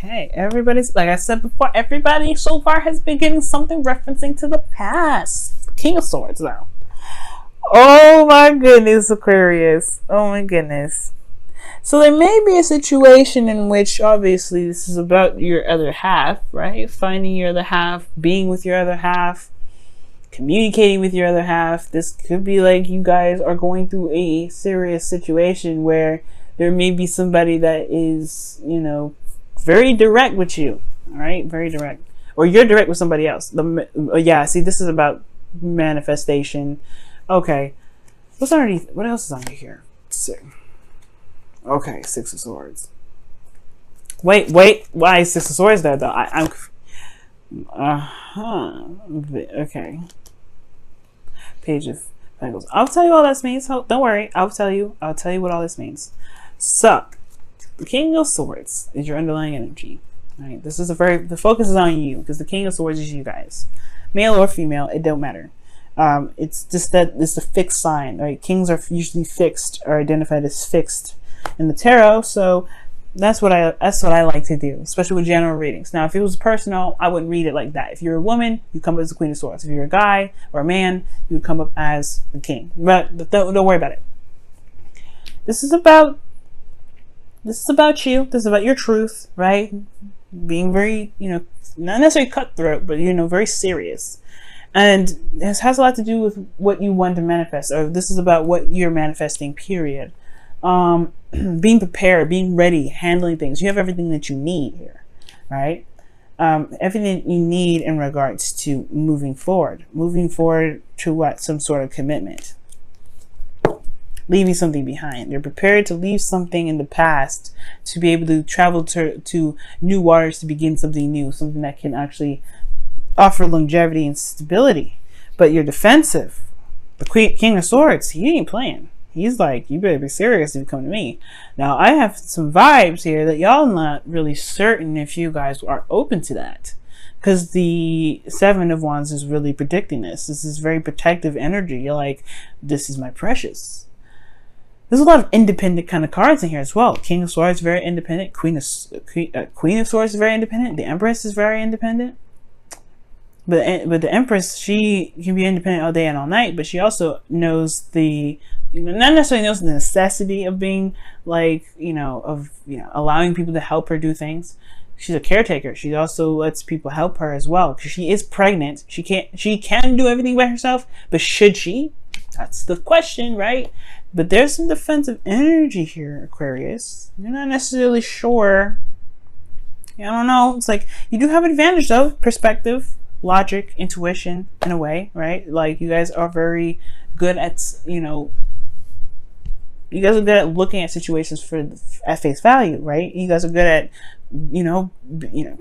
Okay, everybody's, like I said before, everybody so far has been getting something referencing to the past. King of Swords now. Oh my goodness, Aquarius. Oh my goodness. So there may be a situation in which, obviously, this is about your other half, right? Finding your other half, being with your other half, communicating with your other half. This could be like you guys are going through a serious situation where there may be somebody that is, you know, very direct with you, all right? Very direct. Or you're direct with somebody else. Yeah, see, this is about manifestation. Okay. What's underneath? What else is under here? Let's see. Okay, Six of Swords. Wait. Why is Six of Swords there, though? I'm... Okay. Page of Pentacles. I'll tell you all this means. Don't worry. I'll tell you what all this means. So, the King of Swords is your underlying energy. Right? This is the focus is on you, because the King of Swords is you guys. Male or female, it don't matter. It's just that it's a fixed sign, right? Kings are usually fixed, or identified as fixed in the tarot, so that's what I like to do, especially with general readings. Now, if it was personal, I wouldn't read it like that. If you're a woman, you come up as the Queen of Swords. If you're a guy or a man, you would come up as the King. But don't worry about it. This is about you. This is about your truth, right? Being very, you know, not necessarily cutthroat, but, you know, very serious. And this has a lot to do with what you want to manifest, or this is about what you're manifesting, period. Being prepared, being ready, handling things. You have everything that you need here, right? Everything you need in regards to moving forward to what? Some sort of commitment, leaving something behind. You're prepared to leave something in the past to be able to travel to new waters, to begin something new, something that can actually offer longevity and stability. But you're defensive. The King of Swords, he ain't playing. He's like, you better be serious if you come to me. Now, I have some vibes here that y'all not really certain if you guys are open to that. Because the Seven of Wands is really predicting this. This is very protective energy. You're like, this is my precious. There's a lot of independent kind of cards in here as well. King of Swords is very independent. Queen of Swords is very independent. The Empress is very independent. But the Empress, she can be independent all day and all night, but she also knows not necessarily knows the necessity of being like, allowing people to help her do things. She's a caretaker. She also lets people help her as well, because she is pregnant. She can do everything by herself, but should she? That's the question, right? But there's some defensive energy here, Aquarius. You're not necessarily sure. I don't know. It's like you do have advantage though, perspective, logic, intuition, in a way, right? Like you guys are very good at, you guys are good at looking at situations at face value, right? You guys are good at,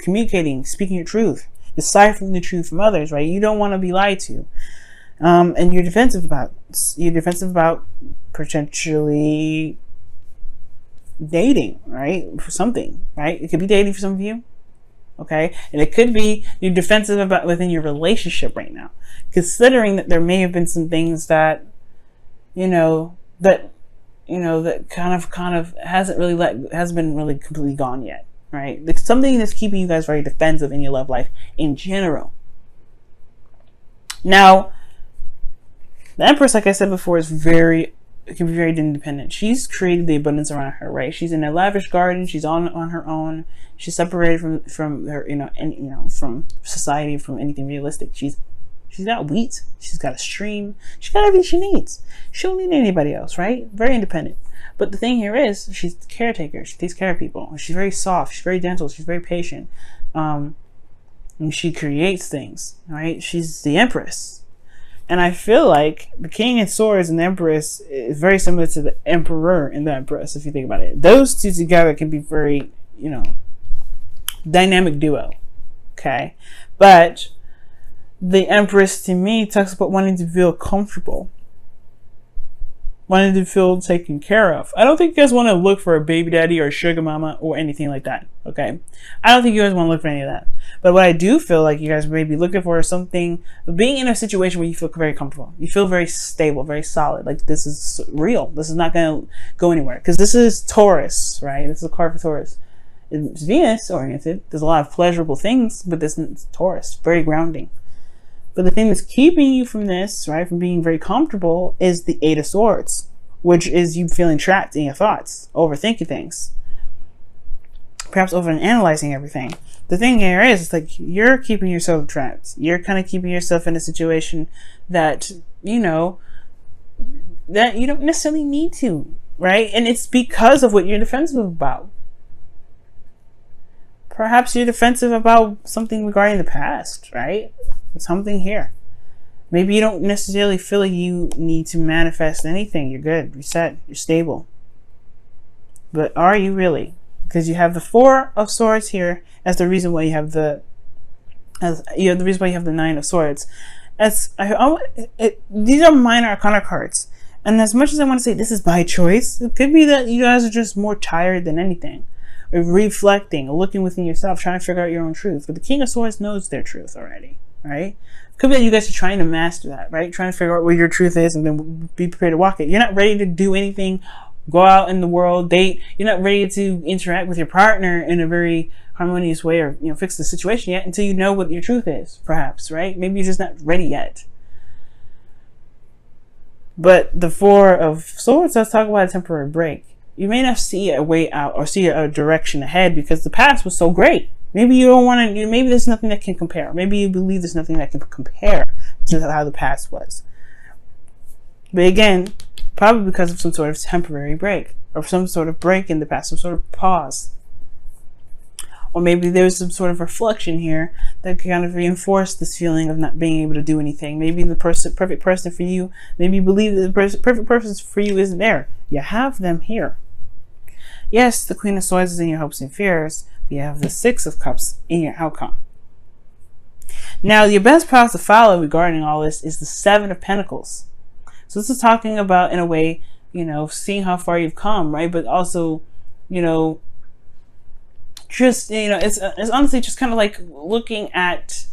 communicating, speaking your truth, deciphering the truth from others, right? You don't want to be lied to. And you're defensive about potentially dating, right? For something, right? It could be dating for some of you. Okay. And it could be you're defensive about within your relationship right now, considering that there may have been some things that, that kind of hasn't been really completely gone yet, right? It's something that's keeping you guys very defensive in your love life in general. Now, the Empress, like I said before, can be very independent. She's created the abundance around her, right? She's in a lavish garden. She's on her own. She's separated from her, from society, from anything realistic. She's got wheat. She's got a stream. She's got everything she needs. She don't need anybody else, right? Very independent. But the thing here is, she's the caretaker. She takes care of people. She's very soft. She's very gentle. She's very patient. And she creates things, right? She's the Empress. And I feel like the King of Swords and the Empress is very similar to the Emperor and the Empress, if you think about it. Those two together can be very, dynamic duo. Okay? But the Empress, to me, talks about wanting to feel comfortable. Wanting to feel taken care of. I don't think you guys want to look for a baby daddy or a sugar mama or anything like that. Okay? I don't think you guys want to look for any of that. But what I do feel like you guys may be looking for is something, being in a situation where you feel very comfortable. You feel very stable, very solid. Like this is real. This is not going to go anywhere. Because this is Taurus, right? This is a card for Taurus. It's Venus oriented. There's a lot of pleasurable things, but this is Taurus, very grounding. But the thing that's keeping you from this, right, from being very comfortable, is the Eight of Swords, which is you feeling trapped in your thoughts, overthinking things, perhaps overanalyzing everything. The thing here is, it's like you're keeping yourself trapped. You're kind of keeping yourself in a situation that, that you don't necessarily need to, right? And it's because of what you're defensive about. Perhaps you're defensive about something regarding the past, right? Something here. Maybe you don't necessarily feel like you need to manifest anything. You're good. You're set. You're stable. But are you really? Because you have the Four of Swords here as the reason why you have the reason why you have the Nine of Swords. These are minor arcana cards. And as much as I want to say this is by choice, it could be that you guys are just more tired than anything. Or reflecting, or looking within yourself, trying to figure out your own truth. But the King of Swords knows their truth already. Right? Could be that you guys are trying to master that, right? Trying to figure out what your truth is and then be prepared to walk it. You're not ready to do anything, go out in the world, date. You're not ready to interact with your partner in a very harmonious way or, fix the situation yet until you know what your truth is, perhaps, right? Maybe you're just not ready yet. But the Four of Swords does talk about a temporary break. You may not see a way out or see a direction ahead because the past was so great. Maybe you don't want to, maybe there's nothing that can compare. Maybe you believe there's nothing that can compare to how the past was. But again, probably because of some sort of temporary break or some sort of break in the past, some sort of pause. Or maybe there's some sort of reflection here that can kind of reinforce this feeling of not being able to do anything. Maybe the perfect person for you, maybe you believe that the perfect person for you isn't there. You have them here. Yes, the Queen of Swords is in your hopes and fears. You have the Six of Cups in your outcome. Now, your best path to follow regarding all this is the Seven of Pentacles. So this is talking about, in a way, seeing how far you've come, right? But also, just, it's honestly just kind of like looking at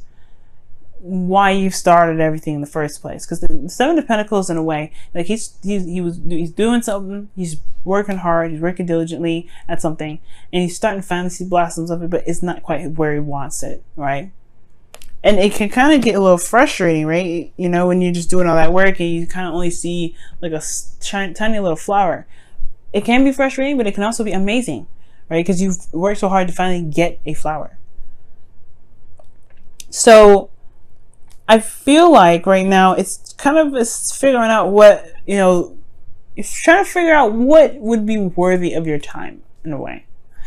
why you started everything in the first place. Because the Seven of Pentacles, in a way, like he's doing something, he's working hard, he's working diligently at something, and he's starting to finally see blossoms of it, but it's not quite where he wants it, right? And it can kind of get a little frustrating, right? When you're just doing all that work and you kind of only see like a tiny little flower. It can be frustrating, but it can also be amazing, right? Because you've worked so hard to finally get a flower. So I feel like right now it's figuring out what, it's trying to figure out what would be worthy of your time in a way.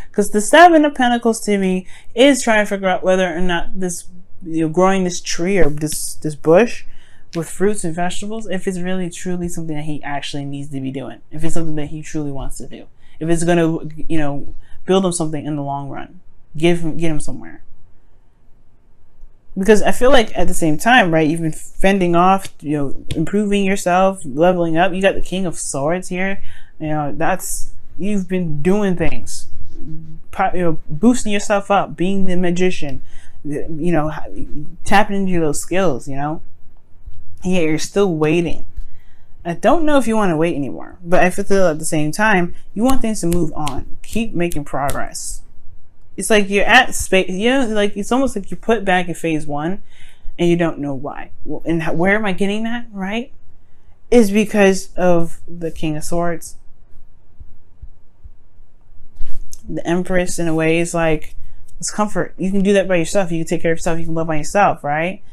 Because the Seven of Pentacles to me is trying to figure out whether or not this, growing this tree or this bush with fruits and vegetables, if it's really truly something that he actually needs to be doing. If it's something that he truly wants to do. If it's going to, build him something in the long run. Get him somewhere. Because I feel like at the same time, right, you've been fending off, improving yourself, leveling up. You got the King of Swords here. You've been doing things, boosting yourself up, being the magician, tapping into those skills, Yeah, you're still waiting. I don't know if you want to wait anymore, but I feel at the same time, you want things to move on. Keep making progress. It's like you're at space, like it's almost like you're put back in phase 1 and you don't know why. Well, and where am I getting that, right? Is because of the King of Swords. The Empress, in a way, is like, it's comfort. You can do that by yourself. You can take care of yourself. You can love on yourself, right?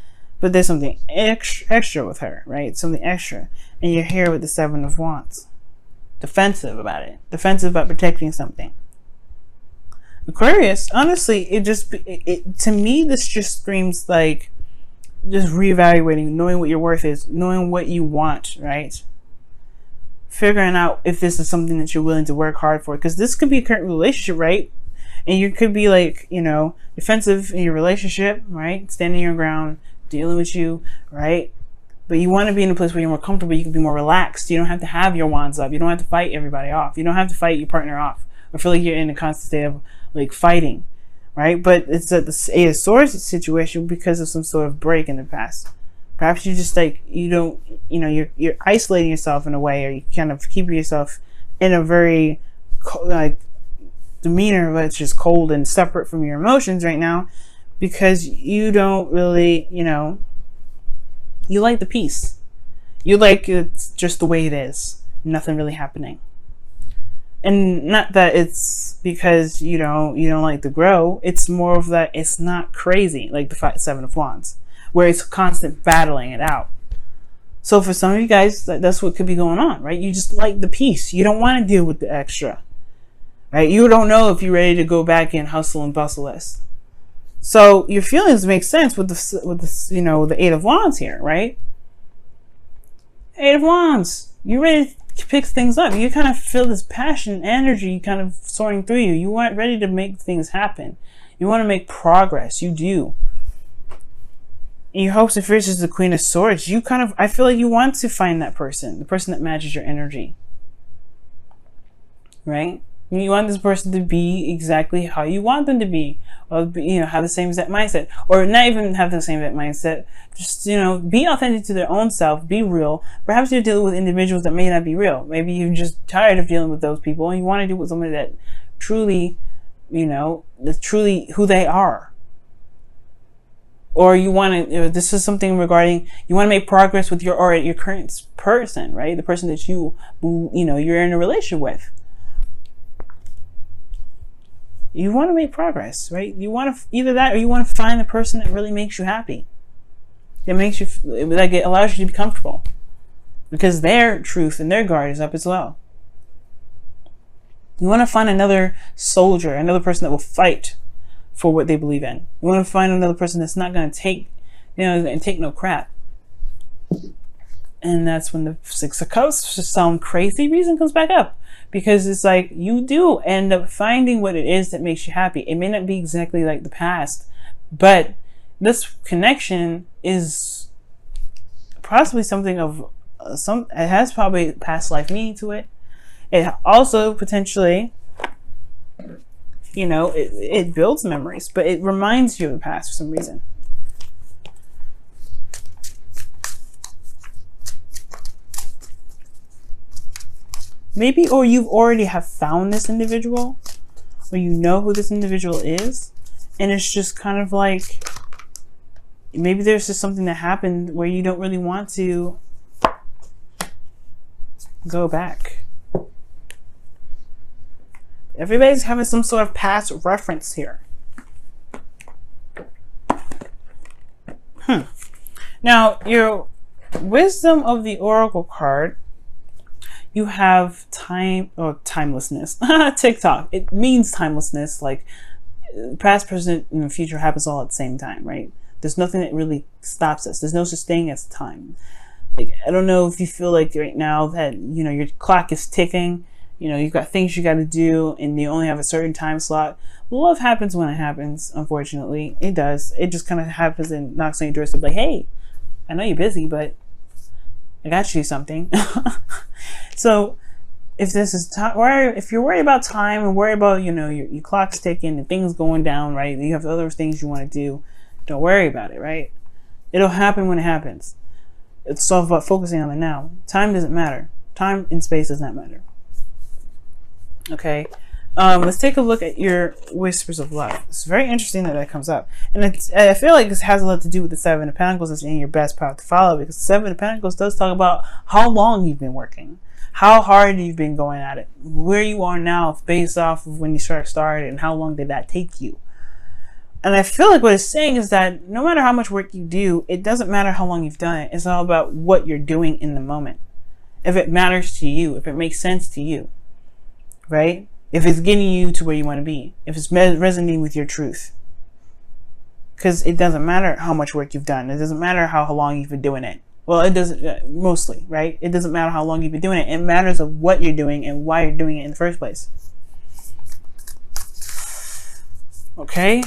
But there's something extra with her, right? Something extra. And you're here with the Seven of Wands. Defensive about it. Defensive about protecting something. Aquarius, honestly, to me, this just screams like just reevaluating, knowing what your worth is, knowing what you want, right? Figuring out if this is something that you're willing to work hard for. Because this could be a current relationship, right? And you could be like, defensive in your relationship, right? Standing your ground, dealing with you, right? But you want to be in a place where you're more comfortable, you can be more relaxed. You don't have to have your wands up. You don't have to fight everybody off. You don't have to fight your partner off. Or feel like you're in a constant state of like fighting, right? But it's at the Eight of Swords situation because of some sort of break in the past. Perhaps you just like, you're isolating yourself in a way, or you kind of keep yourself in a very like demeanor, but it's just cold and separate from your emotions right now, because you don't really, you like the peace. You like it's just the way it is, nothing really happening. And not that it's because you don't like to grow. It's more of that it's not crazy like the Seven of Wands, where it's constant battling it out. So for some of you guys, that's what could be going on, right? You just like the peace. You don't want to deal with the extra, right? You don't know if you're ready to go back and hustle and bustle this. So your feelings make sense with the Eight of Wands here, right? Eight of Wands. You're ready to pick things up. You kind of feel this passion, energy kind of soaring through you. You want ready to make things happen. You want to make progress. You do. In your hopes and fears is the Queen of Swords. I feel like you want to find that person, the person that matches your energy, right? You want this person to be exactly how you want them to be, or have the same exact mindset, or not even have the same exact mindset. Just be authentic to their own self, be real. Perhaps you're dealing with individuals that may not be real. Maybe you're just tired of dealing with those people, and you want to deal with somebody that truly, that's truly who they are. Or you want to. This is something regarding you want to make progress with your current person, right? The person that you're in a relationship with. You want to make progress, right? You want to either that, or you want to find the person that really makes you happy. That makes you, like, it allows you to be comfortable, because their truth and their guard is up as well. You want to find another soldier, another person that will fight for what they believe in. You want to find another person that's not going to take no crap. And that's when the Six of Cups, for some crazy reason, comes back up. Because it's like you do end up finding what it is that makes you happy. It may not be exactly like the past, but this connection is possibly something of it has probably past life meaning to it. It also potentially, it builds memories, but it reminds you of the past for some reason. Maybe, or you've already have found this individual, or you know who this individual is, and it's just kind of like, maybe there's just something that happened where you don't really want to go back. Everybody's having some sort of past reference here. Now, your Wisdom of the Oracle card, you have time or timelessness. TikTok. It means timelessness. Like past, present, and future happens all at the same time, right? There's nothing that really stops us. There's no such thing as time. Like, I don't know if you feel like right now that, your clock is ticking, you've got things you got to do and you only have a certain time slot. Love happens when it happens, unfortunately. It does. It just kind of happens and knocks on your doorstep like, hey, I know you're busy, but I got you something. So if this is if you're worried about time and worried about, your clock's ticking and things going down, right? You have other things you want to do. Don't worry about it, right? It'll happen when it happens. It's all about focusing on the now. Time doesn't matter. Time and space does not matter. Okay. Let's take a look at your Whispers of Love. It's very interesting that comes up. And I feel like this has a lot to do with the Seven of Pentacles that's in your best path to follow, because the Seven of Pentacles does talk about how long you've been working, how hard you've been going at it, where you are now based off of when you started, and how long did that take you. And I feel like what it's saying is that no matter how much work you do, it doesn't matter how long you've done it. It's all about what you're doing in the moment. If it matters to you, if it makes sense to you, right? If it's getting you to where you want to be, if it's resonating with your truth. Because it doesn't matter how much work you've done. It doesn't matter how long you've been doing it. Well, it doesn't, mostly, right? It doesn't matter how long you've been doing it. It matters of what you're doing and why you're doing it in the first place. Okay.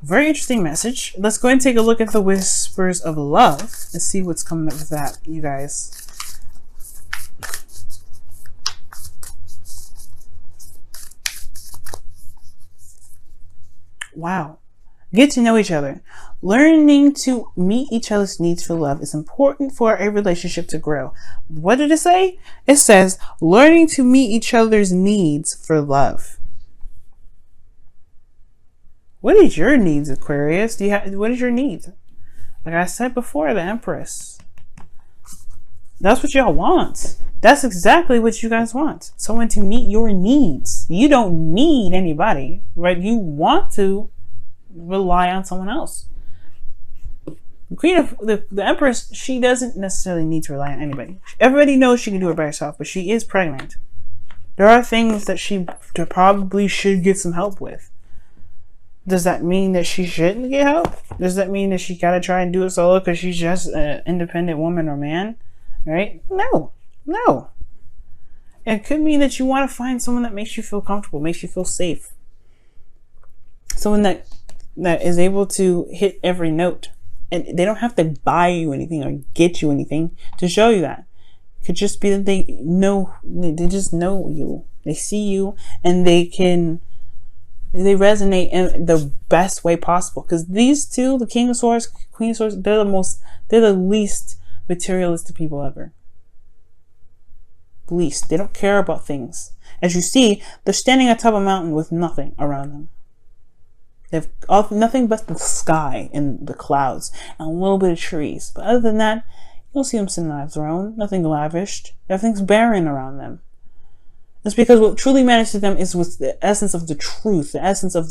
Very interesting message. Let's go ahead and take a look at the Whispers of Love and see what's coming up with that, you guys. Wow. Get to know each other. Learning to meet each other's needs for love is important for a relationship to grow. What did it say? It says learning to meet each other's needs for love. What is your needs, Aquarius? What is your needs? Like I said before, the Empress. That's what y'all want. That's exactly what you guys want. Someone to meet your needs. You don't need anybody, right? You want to rely on someone else. The Empress, she doesn't necessarily need to rely on anybody. Everybody knows she can do it by herself, but she is pregnant. There are things that she probably should get some help with. Does that mean that she shouldn't get help? Does that mean that she gotta try and do it solo because she's just an independent woman or man? Right? No. It could mean that you want to find someone that makes you feel comfortable, makes you feel safe. Someone that is able to hit every note. And they don't have to buy you anything or get you anything to show you that. It could just be that they just know you. They see you and they resonate in the best way possible. Because these two, the King of Swords, Queen of Swords, they're the least materialistic people ever. Least. They don't care about things. As you see, they're standing atop a mountain with nothing around them. They have nothing but the sky and the clouds and a little bit of trees. But other than that, you'll see them sitting on a throne. Nothing lavished. Everything's barren around them. It's because what truly matters to them is with the essence of the truth, the essence of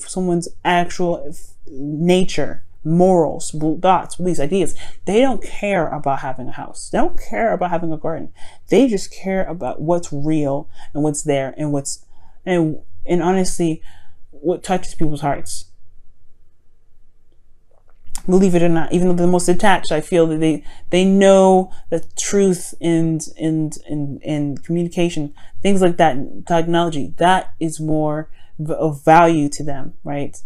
someone's actual nature, morals, thoughts, beliefs, ideas. They don't care about having a house. They don't care about having a garden. They just care about what's real and what's there and honestly, what touches people's hearts. Believe it or not, even the most attached, I feel that they know the truth and communication, things like that, technology, that is more of value to them, right?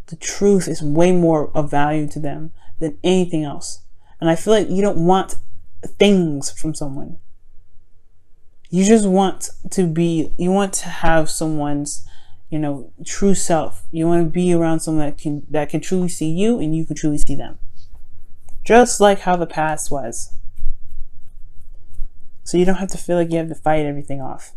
The truth is way more of value to them than anything else. And I feel like you don't want things from someone. You just want to have someone's true self. You want to be around someone that can truly see you and you can truly see them. Just like how the past was. So you don't have to feel like you have to fight everything off.